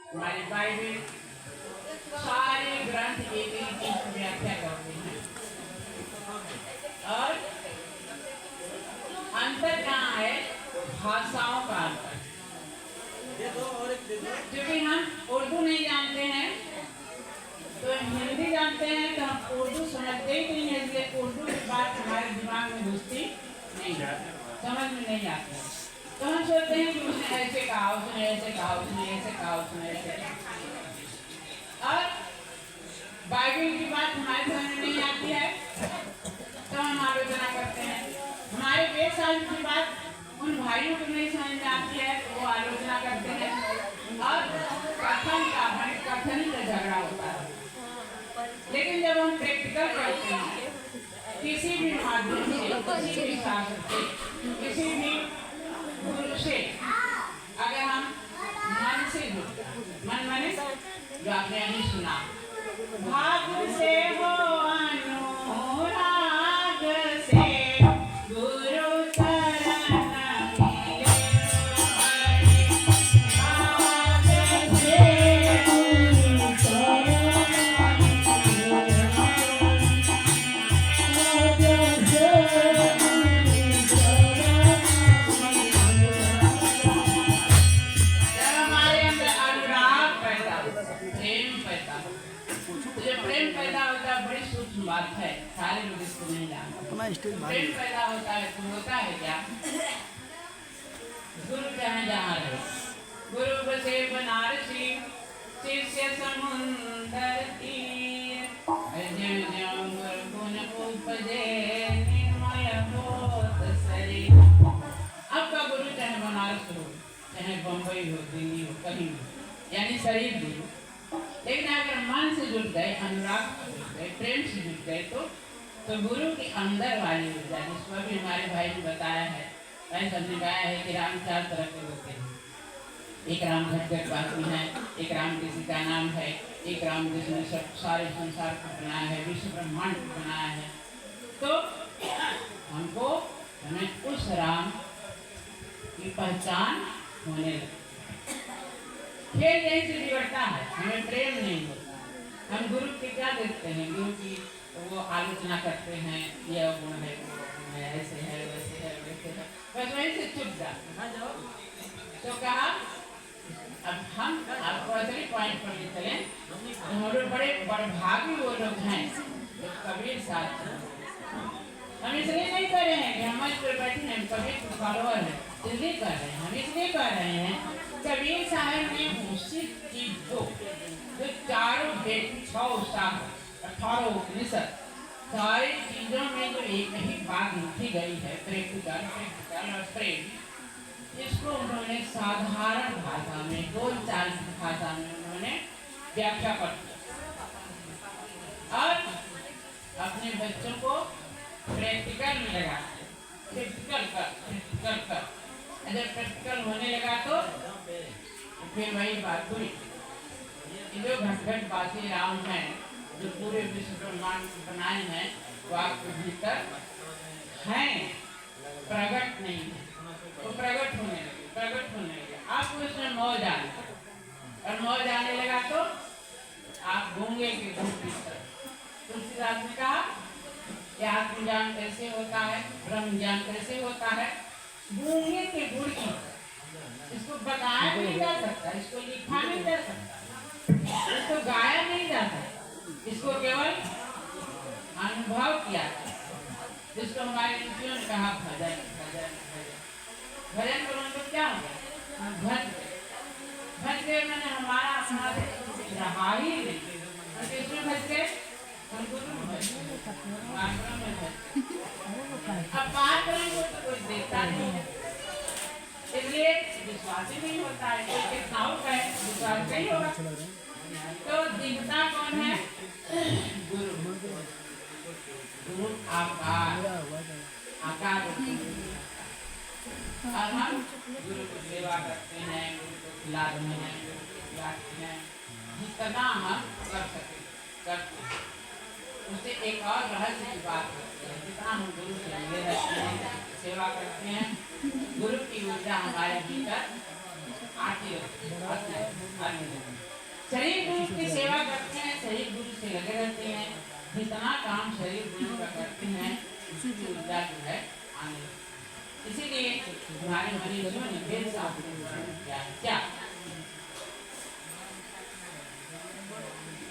हमारी बाइबल सारे ग्रंथ एक ही चीज की व्याख्या करते हैं और अंतर कहाँ है? भाषाओं का अंतर। क्योंकि हम उर्दू नहीं जानते हैं तो हिंदी जानते हैं तो हम उर्दू समझते ही नहीं है, इसलिए उर्दू की बात हमारे दिमाग में घुसती नहीं, समझ में नहीं आती। तो हम सोचते हैं कि उसने ऐसे कहा, उसने ऐसे कहा, उसने ऐसे कहा, उसने ऐसे कहा। और बाइबल की बात हमारे समझ में नहीं आती है तो हम आलोचना करते हैं। हमारे वेद शास्त्र की बात उन भाइयों को नहीं समझ में आती है तो वो आलोचना करते हैं और कथन का झगड़ा होता है। लेकिन जब हम प्रैक्टिकल करते हैं किसी भी माध्यम से, किसी भी शास्त्र से, किसी भी गुरु से, अगर हम मन से मन माने जो आपने अभी सुना, भाग से हो अनुराग से गुरु शरण मिले, भाग से गुरु शरण बात है, सारे लोग इसको नहीं जानते। प्रेम पैदा होता है तो होता है क्या? गुरु जहाँ जहाँ रहे, गुरु बसे बनारसी, शिष्य समुंदर तीर, ज्यों ज्यों गुरु गुण उपजे, निर्मय होत शरीर। आपका गुरु चाहे बनारस हो, चाहे बम्बई हो, दिल्ली हो, कहीं हो, यानी शरीर गुरु। लेकिन अगर मन से जुड़ गए, अनुराग से जुड़ गए, प्रेम से जुड़ गए तो गुरु के अंदर वाली ऊर्जा, जिसको भी हमारे भाई ने बताया है, भाई सबने गाया है कि राम 4 तरह के होते हैं। एक राम घटघटवासी है, एक राम किसी का नाम है, एक राम जिसने सब सारे संसार को बनाया है, विश्व ब्रह्मांड को बनाया है। तो हमको हमें उस राम की पहचान होने लगी। खेल यहीं से बिगड़ता है, हमें प्रेम नहीं होता। हम गुरु की क्या देखते हैं? गुरु की वो आलोचना करते हैं, ये गुण है, वो गुण है, ऐसे है, वैसे है, वैसे है, बस वहीं से चुप जाते। तो कहा अब हम आपको असली पॉइंट पर ले चले। हमारे बड़े बड़भागी वो लोग हैं जो कबीर साथ। हम इसलिए नहीं कर रहे हैं कि हम इस पर बैठे हैं, कबीर के फॉलोअर हैं, इसलिए कर रहे हैं। हम इसलिए कर रहे हैं कबीर साहब ने उसी चीज को जो चारों वेद, 6 शास्त्र, 18 उपनिषद, सारी चीजों में जो एक ही बात लिखी गई है, प्रैक्टिकल और प्रेम, इसको उन्होंने साधारण भाषा में, बोलचाल की भाषा में उन्होंने व्याख्या कर दिया और अपने बच्चों को प्रैक्टिकल में लगा, प्रैक्टिकल कर। जब प्रैक्टिकल होने लगा तो फिर वही बात हुई। जो घटघटवासी राम हैं, जो पूरे विश्व ब्रह्मांड को बनाए हैं, वो आपके भीतर हैं, प्रकट नहीं है। वो प्रकट होने लगे, आपको इसमें मौज आने, और मौज आने लगा तो आप गूंगे के भीतर। तुलसीदास ने कहा कि आत्मज्ञान कैसे होता है, ब्रह्म ज्ञान कैसे होता है? गूंगे के गुड़ की। इसको बताया नहीं जा सकता, इसको लिखा नहीं जा सकता, इसको गाया नहीं जा सकता, इसको केवल अनुभव किया, जिसको हमारे ऋषियों ने कहा भजन भजन भजन। भजन का मतलब क्या होगा? भज गए मैंने हमारा अपना रहा ही नहीं। किसमें भज गए? हम गुरु में भज गए। अब बात करेंगे तो कोई देखता नहीं है, इसलिए विश्वास ही नहीं होता है। कितना होगा विश्वास नहीं होगा। तो दिखता कौन है? गुरु। गुरु आकार और हम गुरु की सेवा करते हैं, गुरु को खिलाते हैं, गुरु को खिलाते हैं, जितना हम कर सके करते हैं। उससे एक और रहस्य की बात होती है, जितना हम गुरु से लगे रहते हैं, सेवा करते हैं, गुरु की ऊर्जा हमारे भीतर आती रहती है। की सेवा करते हैं, सही गुरु से लगे रहते हैं, जितना काम शरीर गुरु का करते हैं उसकी ऊर्जा जो है आने लगती। इसीलिए हमारे मरीजों ने वेद शास्त्र में वर्णन किया है क्या?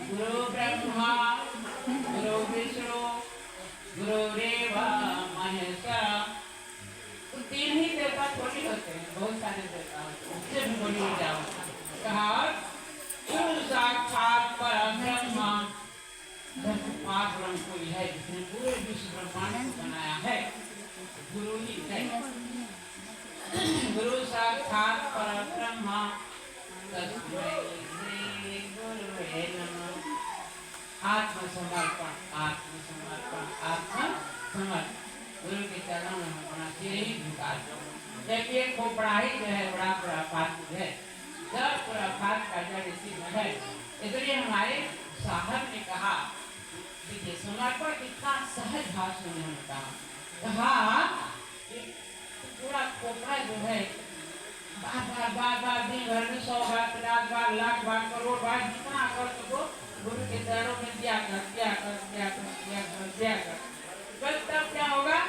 गुरु ब्रह्मा गुरु विष्णु गुरुदेव महेश्वरा। तो तीन ही देवता थोड़ी होते हैं, बहुत सारे देवता होते हैं, उससे भी बड़ी ऊर्जा होती है। कहा गुरु साक्षात परब्रह्म, ब्रह्म कोई है जिसने पूरे विश्व ब्रह्मांड को बनाया है, गुरु ही है। गुरु साक्षात परब्रह्म तस्मै श्री गुरुवे नमः। आत्मसमर्पण आत्मसमर्पण आत्मसमर्पण, गुरु के चरणों में अपना सिर ही झुका दो। जब ये खोपड़ा ही जो है बड़ा खुराफात है, जब खुराफात का जड़ इसी में है, इसलिए हमारे साहब ने कहा, देखिए समर्पण कितना सहज भाषा में उन्होंने कहा पूरा खोपड़ा जो है बार दिन भर में 100 बार 50 बार लाख बार करोड़ बार जितना कर सको गुरु के चरणों में दिया कर। बस तब क्या होगा,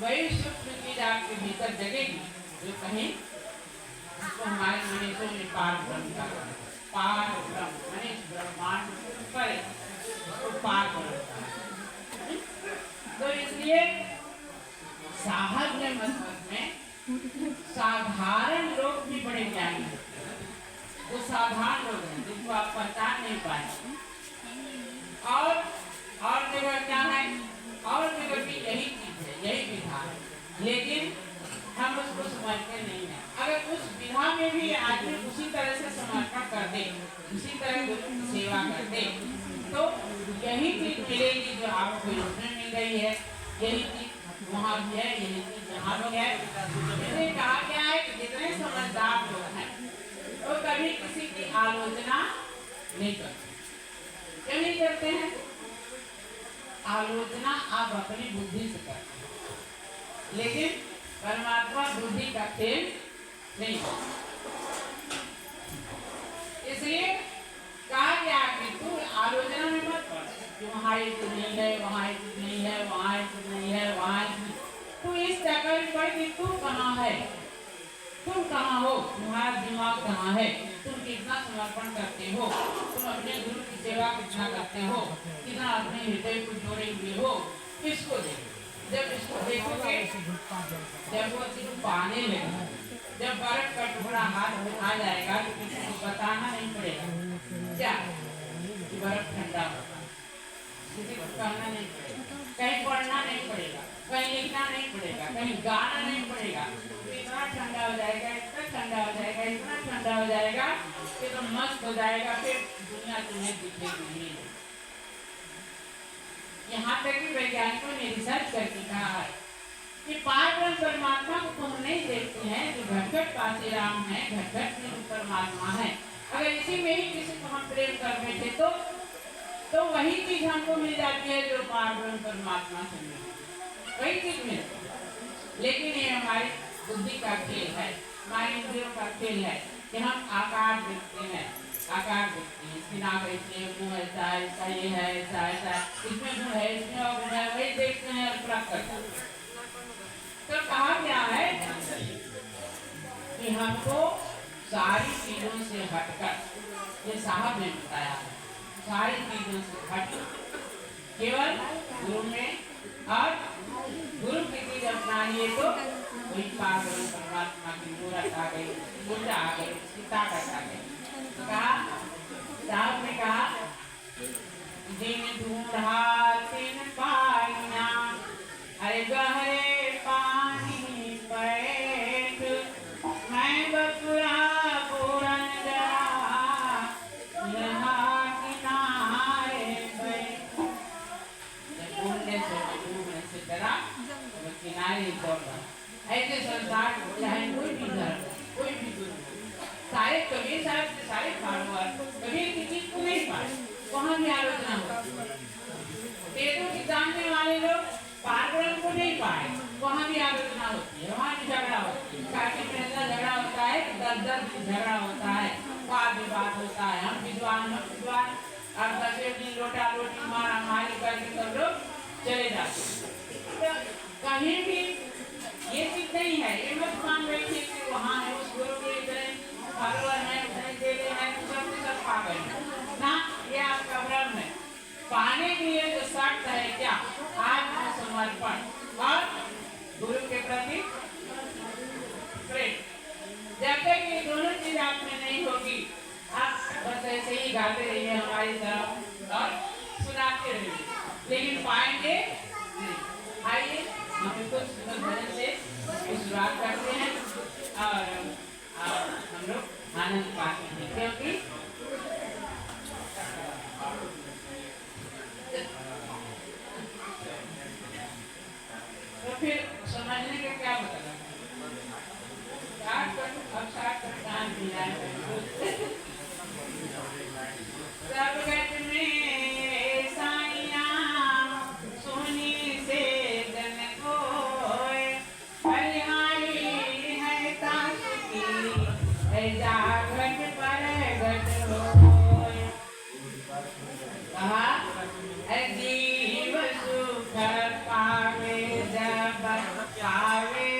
वही सूक्ष्म चीज आपके भीतर जगेगी जो कहीं उसको हमारे मनीषों में पार ब्रह्म का पार ब्रह्म मनीष ब्रह्मांड पर उसको पार करता है। तो इसलिए साहब ने मत में साधारण लोग भी बड़े ज्ञानी होते हैं, वो साधारण लोग हैं जिनको आप पहचान नहीं पाए। और जगह क्या है, और जगह भी यही चीज है, यही विधा है, लेकिन हम उसको समझते नहीं हैं। अगर उस विधा में भी आदमी उसी तरह से समर्पण कर दे, उसी तरह गुरु की सेवा कर दे, तो यही चीज मिलेगी जो आपको इसमें मिल रही है, यही चीज वहाँ भी है, यही चीज यहाँ भी है। इसलिए कहा गया है कि जितने समझदार लोग हैं वो कभी किसी की आलोचना नहीं करते। क्यों नहीं करते हैं? आलोचना आप अपनी बुद्धि से करते हैं, लेकिन परमात्मा बुद्धि का खेल नहीं। इसलिए कहा गया कि तू आलोचना में मत पड़, वहाँ ये चीज नहीं है, वहाँ ये चीज नहीं है, वहाँ ये चीज नहीं है, वहाँ तू इस चक्कर में पड़ कि तू कहाँ है, तुम कहाँ हो, तुम्हारा दिमाग कहाँ है, तुम कितना समर्पण करते हो, तुम अपने गुरु की सेवा कितना करते हो, कितना अपने हृदय को जोड़े हुए हो, किसको देखो। जब इसको देखोगे, जब वो चीज पाने लगे, जब बर्फ का टुकड़ा हाथ में आ जाएगा तो किसी को बताना नहीं पड़ेगा क्या कि बर्फ ठंडा होगा, किसी को कहना नहीं पड़ेगा, कहीं पढ़ना नहीं पड़ेगा, कहीं लिखना नहीं पड़ेगा, कहीं गाना नहीं पड़ेगा। इतना ठंडा हो जाएगा, इतना ठंडा हो जाएगा, इतना ठंडा हो जाएगा कि तो मस्त हो जाएगा, फिर दुनिया तुम्हें दिखेगी नहीं। यहाँ तक कि वैज्ञानिकों ने रिसर्च करके कहा है कि पारब्रह्म परमात्मा को तो हम नहीं देखते हैं, जो घट-घट काशीराम है, घट-घट में जो परमात्मा है, अगर इसी में ही किसी को हम प्रेम कर बैठे तो वही चीज हमको मिल जाती है जो पारब्रह्म परमात्मा से मिलती, वही चीज मिलती है। लेकिन ये हमारी बुद्धि का खेल है, हमारे इंद्रियों का खेल है कि हम आकार देखते हैं, आकार देखते हैं, इसकी नाक ऐसी है, मुँह ऐसा है, इसका ये है, ऐसा ऐसा, इसमें गुण है, इसमें और गुण है, वही देखते हैं और प्राप्त करते हैं। तो कहा क्या है कि हमको सारी चीजों से हटकर, ये साहब ने बताया है, सारी चीजों से हट केवल गुरु में, और गुरु की चीज अपनाइए तो वही पारब्रह्म परमात्मा की मूर्त आ गई, ऊर्जा आ गई, उसकी ताकत आ गई। तो कहा साहब ने कहा जिन ढूंढा तिन पाइना, अरे गहरे पानी बैठ, मैं बतुरा पूरन जरा यहाँ किनारे बैठ। जब डूबने से डरा तो किनारे दौड़ रहा। ऐसे संसार चाहे कोई भी धर्म, कोई भी गुरु, सारे कबीर साहब के सारे फॉलोअर कबीर की चीज को नहीं पाए, वहाँ भी आलोचना होती है। वेदों की जानने वाले लोग पारब्रह्म को नहीं पाए, वहाँ भी आलोचना होती है, वहाँ भी झगड़ा होती है। काफी में ऐसा झगड़ा होता है, 10-10 झगड़ा होता है, वाद विवाद बात होता है, हम विद्वान अब 10 दिन लोटा लोटी मारा मारी करके सब लोग चले जाते। तो कहीं भी ये चीज नहीं है, ये मत मान बैठे कि वहाँ है उस गुरु के इतने फॉलोअर हैं, उतने चेले हैं, सब पा गए ना, ये आपका भ्रम है। पाने के लिए जो शर्त है क्या? आत्मसमर्पण और गुरु के प्रति प्रेम। जब तक ये दोनों चीज आप में नहीं होगी, आप बस ऐसे ही गाते रहिए हमारी तरफ और सुनाते रहिए, लेकिन पाएंगे नहीं। आइए हम कुछ भजन से शुरुआत करते हैं और हम लोग आनंद पाते हैं, क्योंकि तो फिर समझने के क्या मतलब सबगत में साइया सोनी से जन कोय बलिहारी है तास की जागृत परगट होय। कहा जीव सुख पावे जब पावे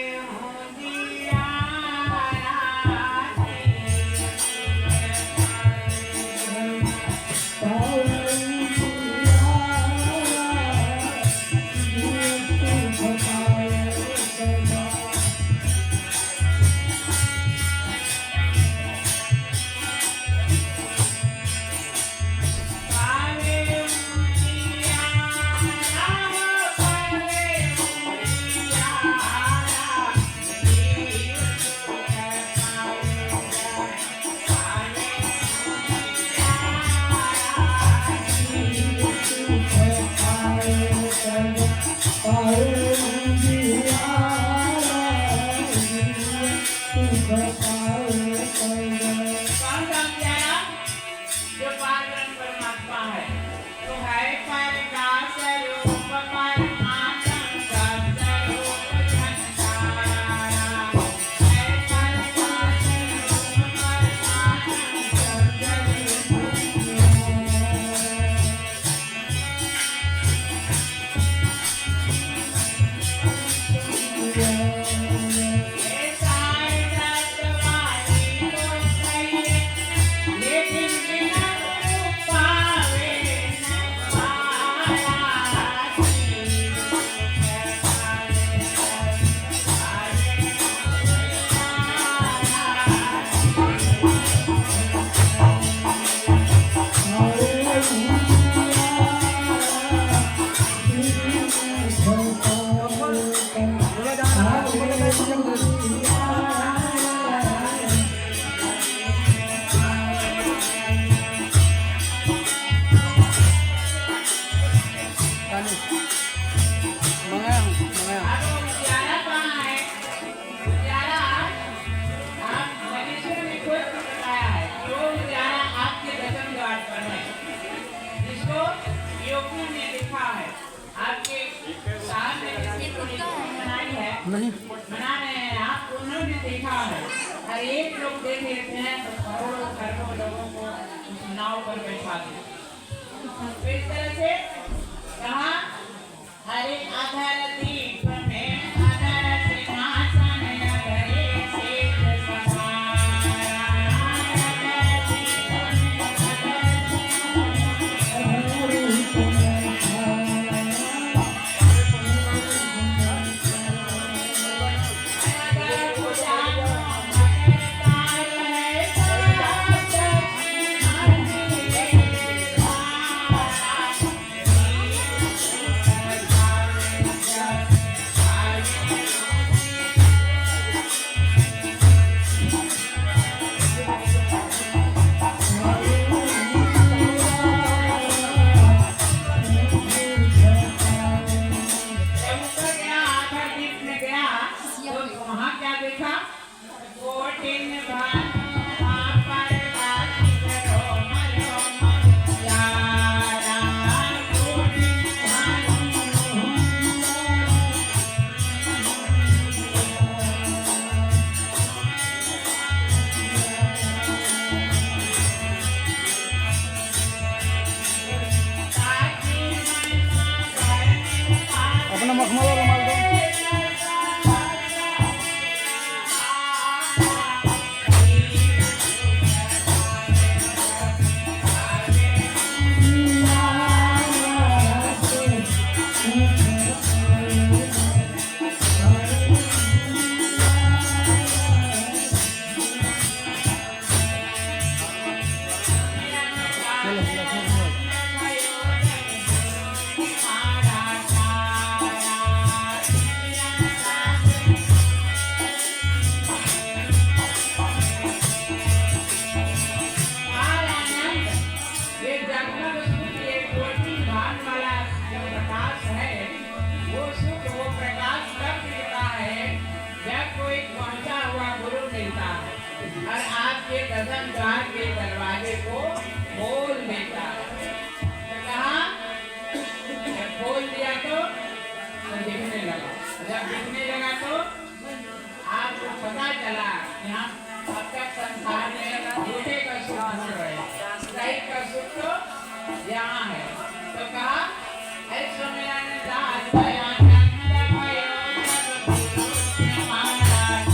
नहीं बना रहे हैं, आप उन्होंने देखा है। हर एक लोग देख लेते हैं तो करोड़ों खरबों लोगों को उस नाव पर बैठा देते। इस तरह से कहा हर एक आधार दीप में आधार सिंहासन अधरे शेष सवारा। Yeah. पढ़ाई का सुख तो यहाँ है। तो कहा ऐसो मेरा दास बयान नंद भयो सब गुरु महाराज।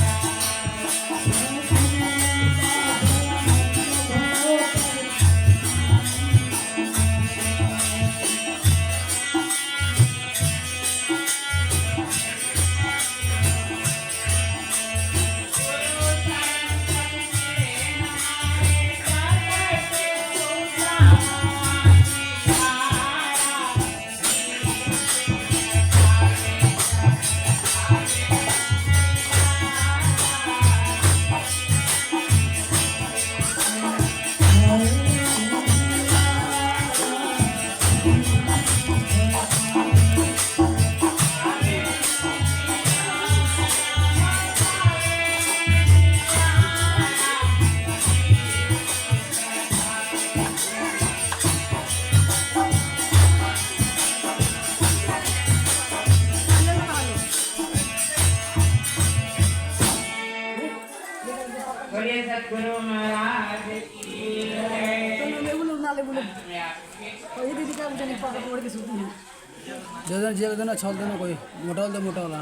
बोलिए सतगुरु महाराज की जय। जेल देना छाल देना कोई मोटा वाला दे मोटा वाला।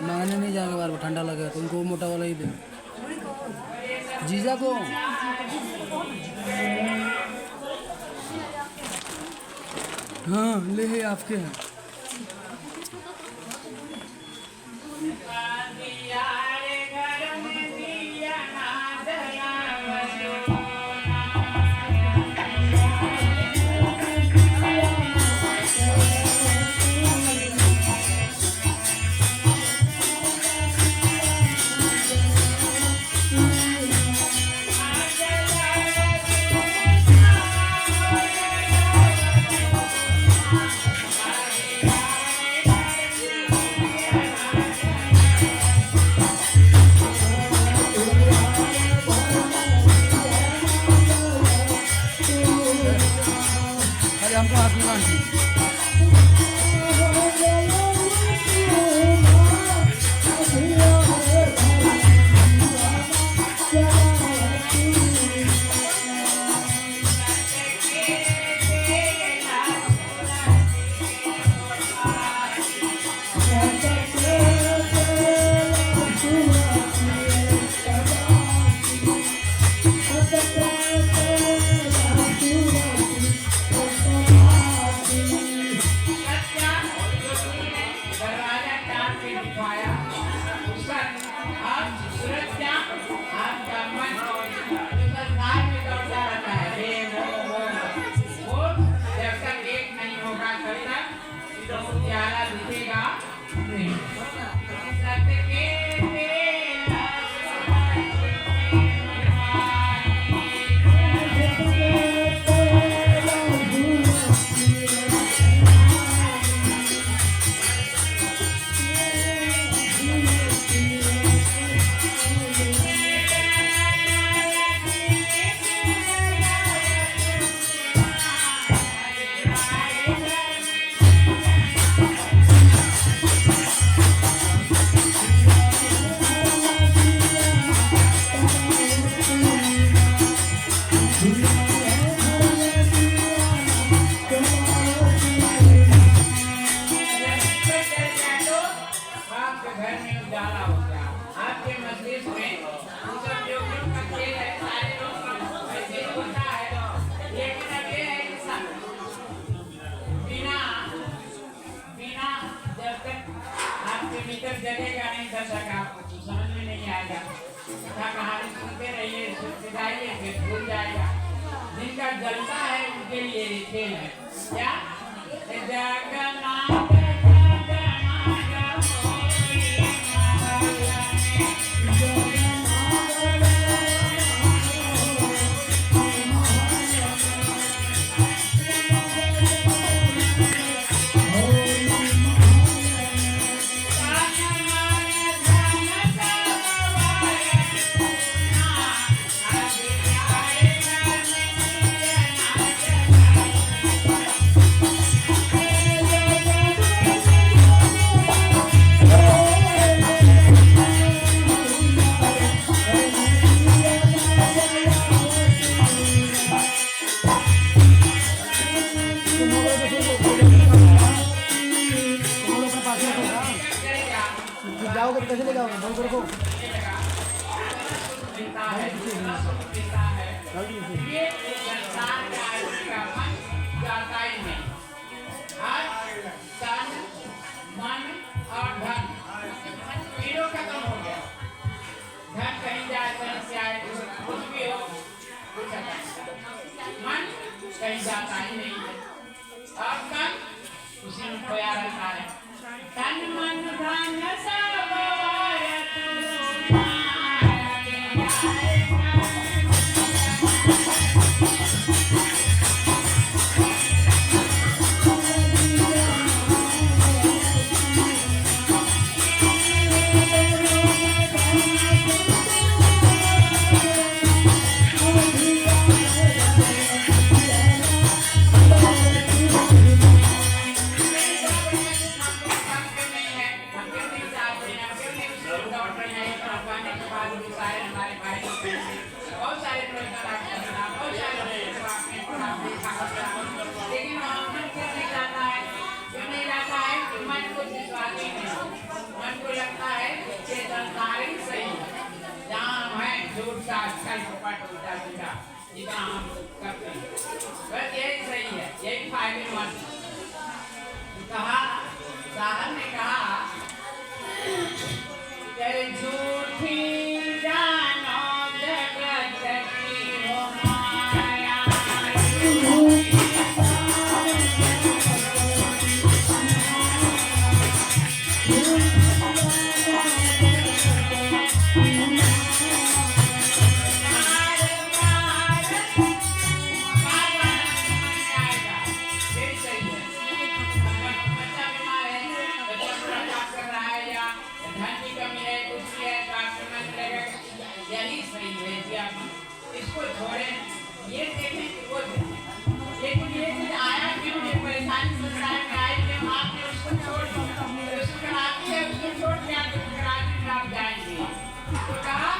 मांगने नहीं जाएंगे बार बार ठंडा लगेगा तो उनको मोटा वाला ही दे। जीजा को हाँ ले है आपके हैं। हमको हाथ में जगेगा नहीं दर्शक आपको समझ में नहीं आएगा। कथा कहानी सुनते रहिए, सुनाइए, फिर भूल जाएगा। जिनका जलता है उनके लिए ये खेल है। क्या जगन्नाथ कैसे लेगा बंद करो मिलता है, दूसरा सुख मिलता है, ये संसार के आदमी का मन जाता ही नहीं। आज तन, मन और धन तीनों खत्म हो गया। धन कहीं जाए, कहीं से आए, कुछ भी हो, कुछ मन कहीं जाता ही नहीं है। और तन उसी में खोया रहता है। तन मन धन सब यही फायदेमंद। कहा साहब ने कहा झूठी जानो जगत की हो माया। यही सही है जी। आप इसको छोड़ें, ये देखें कि वो लेकिन ये चीज आया क्यों, ये परेशानी संसार में आई क्यों, आपने उसको छोड़ दिया। उसको कराती है, उसको छोड़ दिया तो कराती में आप जाएंगे। तो कहा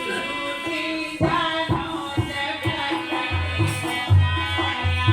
झूठी जानो जगत की माया।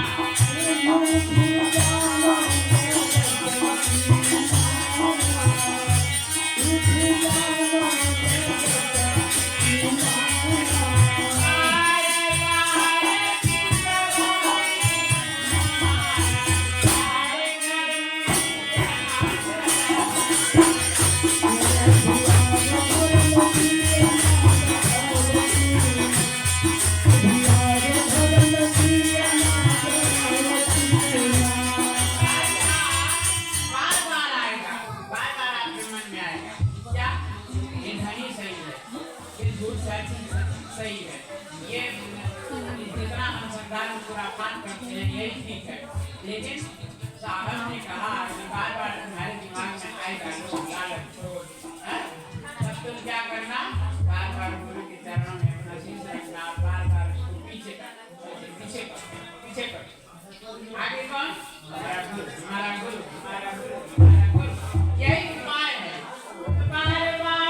सही है, ये जितना हम संसार में खुरापान करते हैं यही ठीक है। लेकिन साहब ने कहा कि बार बार तुम्हारे दिमाग में आएगा तब तुम क्या करना, बार बार गुरु के चरणों में अपना शीश रखना, बार बार उसको पीछे पीछे पीछे कर। आगे कौन? हमारा गुरु, हमारा गुरु, हमारा गुरु, हमारा गुरु। यही उपाय है। बार बार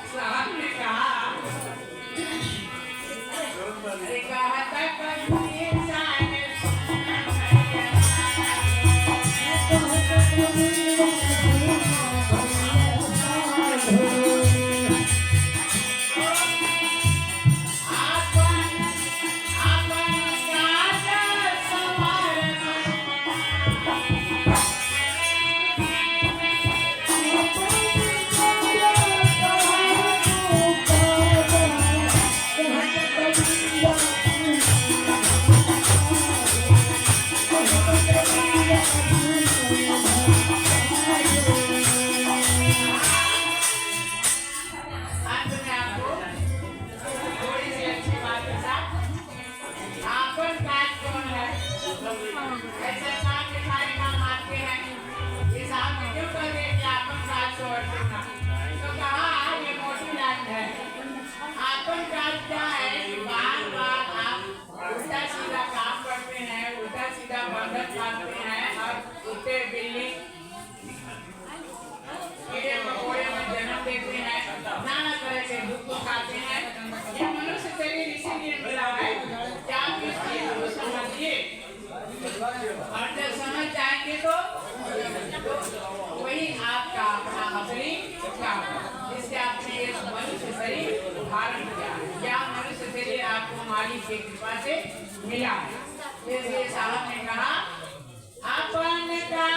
साहब ने कहा ऐसे साथ के सारे काम आते हैं ये साहब ने क्यों कर दिया कि आपन काज छोड़ देना तो कहा ये मोटी लाइन है आपन काज क्या है कि बार बार आप उल्टा सीधा काम करते हैं उल्टा सीधा बर्तन खाते हैं और कुत्ते बिल्ली कीड़े मकोड़े में जन्म देते हैं नाना तरह के दुख खाते हैं ये मनुष्य शरीर इसीलिए मिला है क्या किस चीज को समझिए और जब समझ जाएंगे तो वही आपका अपना असली काम जिससे आपने ये मनुष्य शरीर धारण किया है क्या मनुष्य शरीर आपको मालिक की कृपा से मिला इसलिए साहब ने कहा अपन का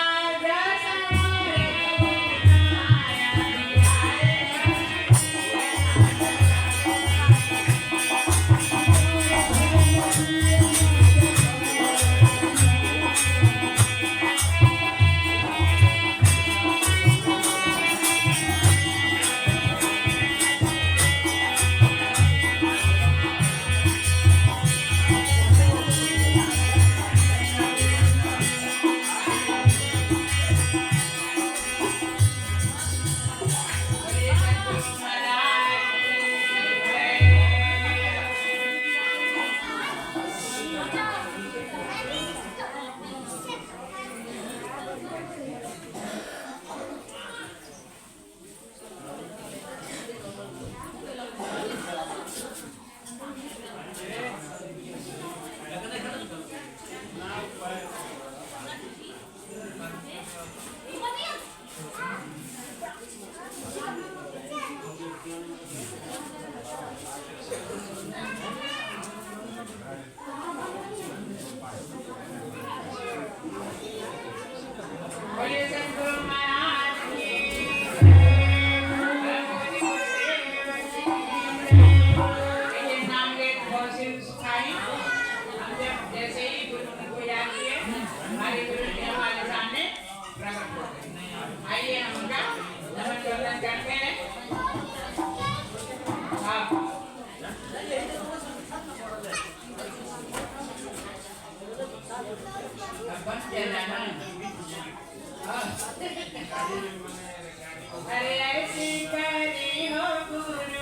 अरे ऐसी करी हो गुरु